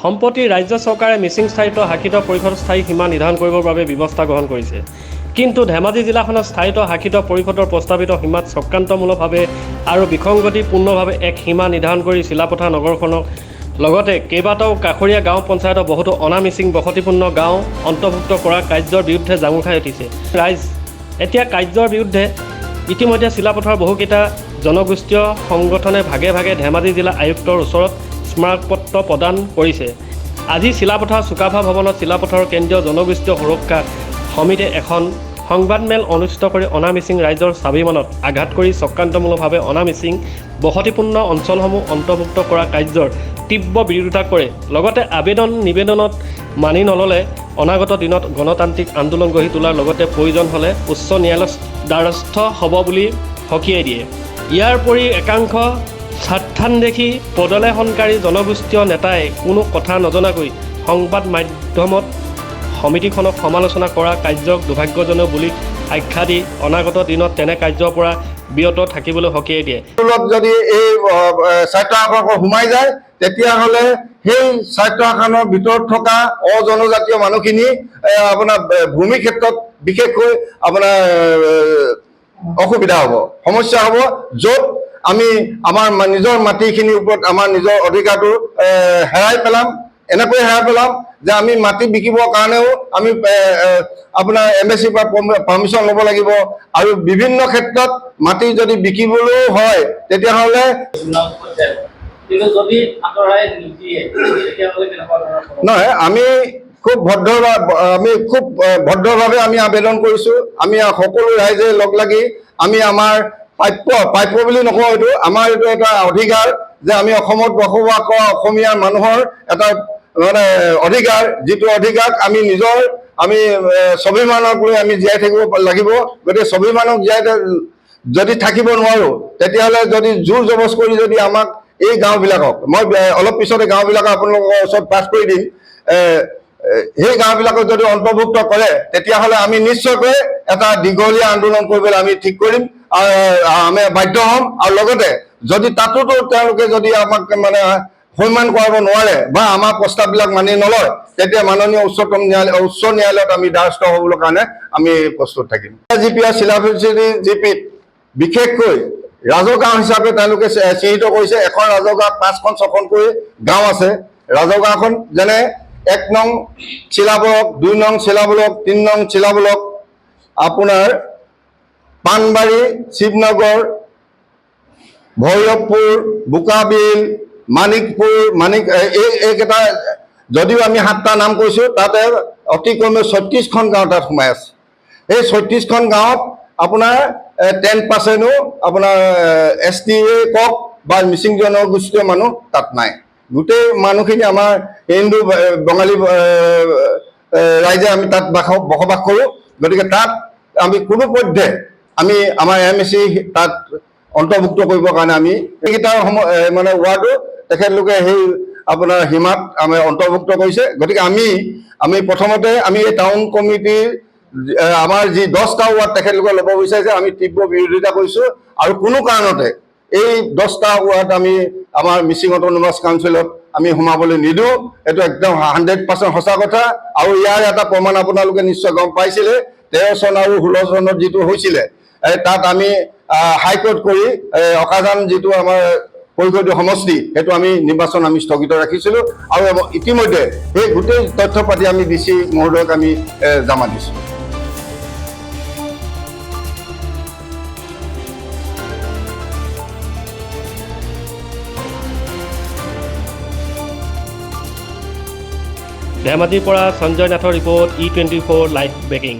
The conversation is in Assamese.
সম্প্ৰতি ৰাজ্য চৰকাৰে মিচিং স্থায়িত্ব শাসিত পৰিষদৰ স্থায়ী সীমা নিৰ্ধাৰণ কৰিবৰ বাবে ব্যৱস্থা গ্ৰহণ কৰিছে। কিন্তু ধেমাজি জিলাখনৰ স্থায়িত্ব শাসিত পৰিষদৰ প্ৰস্তাৱিত সীমাত চক্ৰান্তমূলকভাৱে আৰু বিসংগতিপূৰ্ণভাৱে এক সীমা নিৰ্ধাৰণ কৰি চিলাপথাৰ নগৰখনক লগতে কেইবাটাও কাষৰীয়া গাঁও পঞ্চায়তৰ বহুতো অনামিচিং বসতিপূৰ্ণ গাঁও অন্তৰ্ভুক্ত কৰা কাৰ্যৰ বিৰুদ্ধে জাঙুৰ খাই উঠিছে ৰাইজ। এতিয়া কাৰ্যৰ বিৰুদ্ধে ইতিমধ্যে চিলাপথাৰৰ বহুকেইটা জনগোষ্ঠীয় সংগঠনে ভাগে ভাগে ধেমাজি জিলা আয়ুক্তৰ ওচৰত স্মাৰকপত্ৰ প্ৰদান কৰিছে। আজি চিলাপথাৰ চুকাফা ভৱনত চিলাপথাৰৰ কেন্দ্ৰীয় জনগোষ্ঠীয় সুৰক্ষা সমিতিয়ে এখন সংবাদমেল অনুষ্ঠিত কৰি অনামিচিং ৰাইজৰ স্বাভিমানত আঘাত কৰি চক্ৰান্তমূলকভাৱে অনামিচিং বসতিপূৰ্ণ অঞ্চলসমূহ অন্তৰ্ভুক্ত কৰা কাৰ্যৰ তীব্ৰ বিৰোধিতা কৰে। লগতে নিবেদনত মানি নল'লে অনাগত দিনত গণতান্ত্ৰিক আন্দোলন গঢ়ি তোলাৰ লগতে প্ৰয়োজন হ'লে উচ্চ ন্যায়ালয়ৰ দ্বাৰস্থ হ'ব বুলি সকীয়াই দিয়ে। ইয়াৰ উপৰি একাংশ স্বাৰ্থান্বেষী প্ৰদলেশনকাৰী জনগোষ্ঠীয় নেতাই কোনো কথা নজনাকৈ সংবাদ মাধ্যমত সমিতিখনক সমালোচনা কৰা কাৰ্যক দুৰ্ভাগ্যজনক বুলি আখ্যা দি অনাগত দিনত তেনে কাৰ্যৰ পৰা বিৰত থাকিবলৈ সকীয়াই দিয়ে। যদি এই স্বায়ত্ত শাসন সোমাই যায় তেতিয়াহ'লে সেই স্বায়ত্ত শাসনৰ ভিতৰত থকা অজনজাতীয় মানুহখিনি আপোনাৰ ভূমি ক্ষেত্ৰত বিশেষকৈ আপোনাৰ অসুবিধা হ'ব, সমস্যা হ'ব, য'ত আমি আমাৰ নিজৰ মাটিখিনিৰ ওপৰত আমাৰ নিজৰ অধিকাৰটো হেৰাই পেলাম। এনেকৈ হেৰাই পেলাম যে আমি মাটি বিকিবৰ কাৰণেও আমি আপোনাৰ MSC পৰা পাৰ্মিশ্যন ল'ব লাগিব আৰু বিভিন্ন ক্ষেত্ৰত মাটি যদি বিকিবলৈও হয় তেতিয়াহ'লে নহয় আমি খুব ভদ্ৰভাৱে আমি আবেদন কৰিছোঁ। আমি সকলো ৰাইজে লগ লাগি আমি আমাৰ প্ৰাপ্য বুলি নকওঁ, এইটো এটা অধিকাৰ যে আমি অসমত বসবাস কৰা অসমীয়া মানুহৰ এটা মানে অধিকাৰ, যিটো অধিকাৰ আমি স্বাভিমানক লৈ আমি জীয়াই থাকিব লাগিব। গতিকে স্বাভিমানক যদি থাকিব নোৱাৰোঁ তেতিয়াহ'লে যদি জোৰ জবজ কৰি যদি আমাক এই গাঁওবিলাকক মই অলপ পিছতে গাঁওবিলাক আপোনালোকৰ ওচৰত পাছ কৰি দিম, সেই গাঁওবিলাকক যদি অন্তৰ্ভুক্ত কৰে তেতিয়াহ'লে আমি নিশ্চয়কৈ এটা দীঘলীয়া আন্দোলন কৰিবলৈ আমি ঠিক কৰিম, আমি বাধ্য হ'ম। আৰু লগতে যদি তাতোতো তেওঁলোকে যদি আমাক মানে সন্মান কৰাব নোৱাৰে বা আমাৰ প্ৰস্তাৱবিলাক মানি নলয় তেতিয়া মাননীয় উচ্চ ন্যায়ালয়ত আমি দ্বাৰস্থ হ'বলৈ কাৰণে আমি প্ৰস্তুত থাকিম। GP আৰু চিলাপথাৰ GPত বিশেষকৈ ৰাজগাঁও হিচাপে তেওঁলোকে চিহ্নিত কৰিছে। এখন ৰাজগাঁৱত 5খন 6খনকৈ গাঁও আছে। ৰাজগাঁওখন যেনে 1 নং চিলাবলক, 2 নং চিলাবলক, 3 নং চিলাবলক, আপোনাৰ পাণবাৰী, শিৱনগৰ, ভৈৰৱপুৰ, বোকাবিল, মানিকপুৰ, এইকেইটা যদিও আমি 7টা নাম কৈছোঁ তাতে অতি কমেও 36খন গাঁও তাত সোমাই আছে। এই 36খন গাঁৱত আপোনাৰ 10%ও আপোনাৰ ST কওক বা মিচিং জনগোষ্ঠীয় মানুহ তাত নাই। গোটেই মানুহখিনি আমাৰ হিন্দু বঙালী ৰাইজে আমি তাত বসবাস কৰোঁ। গতিকে তাত আমি কোনো পধ্যে আমি আমাৰ MSC তাত অন্তৰ্ভুক্ত কৰিবৰ কাৰণে আমি এইকেইটা মানে ৱাৰ্ডো তেখেতলোকে সেই আপোনাৰ সীমাত আমি অন্তৰ্ভুক্ত কৰিছে। গতিকে আমি প্ৰথমতে আমি এই টাউন কমিটিৰ আমাৰ যি 10টা ৱাৰ্ড তেখেতলোকে ল'ব বিচাৰিছে, আমি তীব্ৰ বিৰোধিতা কৰিছোঁ আৰু কোনো কাৰণতে এই 10টা ৱাৰ্ড আমি আমাৰ মিচিং অট'নমাছ কাউন্সিলত আমি সোমাবলৈ নিদিওঁ। এইটো একদম 100% সঁচা কথা। আৰু ইয়াৰ এটা প্ৰমাণ আপোনালোকে নিশ্চয় গম পাইছিলে, 13 চন আৰু 16 চনত যিটো হৈছিলে তাত আমি হাইকোৰ্ট কৰি অকাজান যিটো আমাৰ পৰিষদীয় সমষ্টি সেইটো আমি নিৰ্বাচন আমি স্থগিত ৰাখিছিলোঁ আৰু ইতিমধ্যে সেই গোটেই তথ্য পাতি আমি DC মহোদয়ক আমি জমা দিছোঁ। ধেমাজিৰ পৰা সঞ্জয় নাথৰ ৰিপৰ্ট E24 লাইভ ব্ৰেকিং।